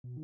Most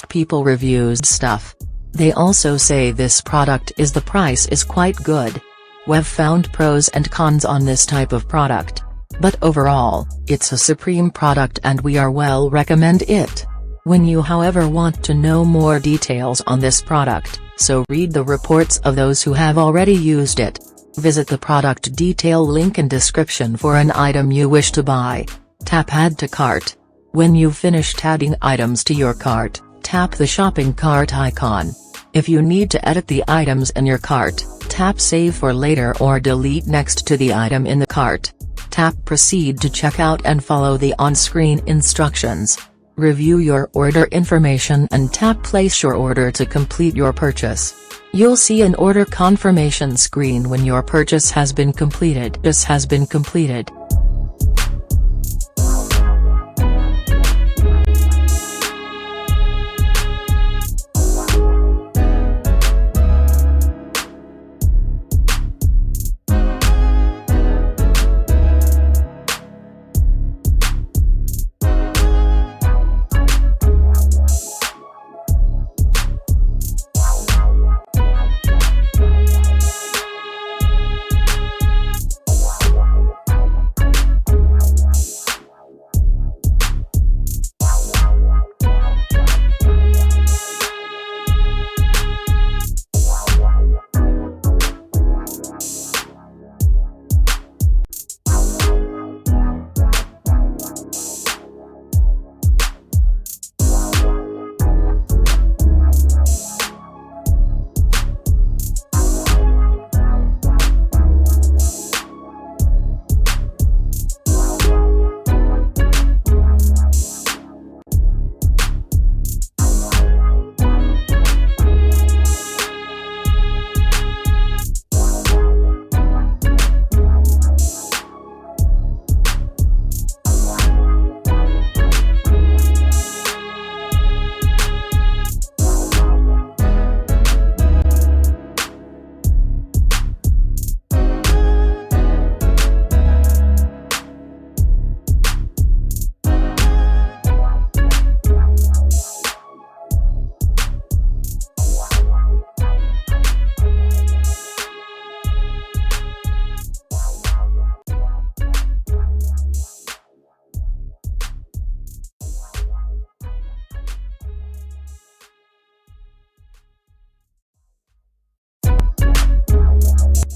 people reviews stuff. They also say this product is the price is quite good. We've found pros and cons on this type of product. But overall, it's a supreme product and we are well recommend it. When you however want to know more details on this product, so read the reports of those who have already used it. Visit the product detail link in description for an item you wish to buy. Tap add to cart. When you've finished adding items to your cart, tap the shopping cart icon. If you need to edit the items in your cart, tap save for later or delete next to the item in the cart. Tap proceed to checkout and follow the on-screen instructions. Review your order information and tap place your order to complete your purchase. You'll see an order confirmation screen when your purchase has been completed.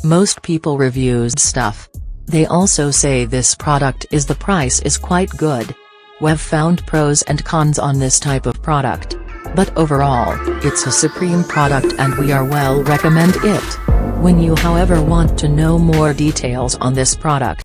Most people reviews stuff. They also say this product is the price is quite good. We've found pros and cons on this type of product. But overall, it's a supreme product and we are well recommend it. When you however want to know more details on this product,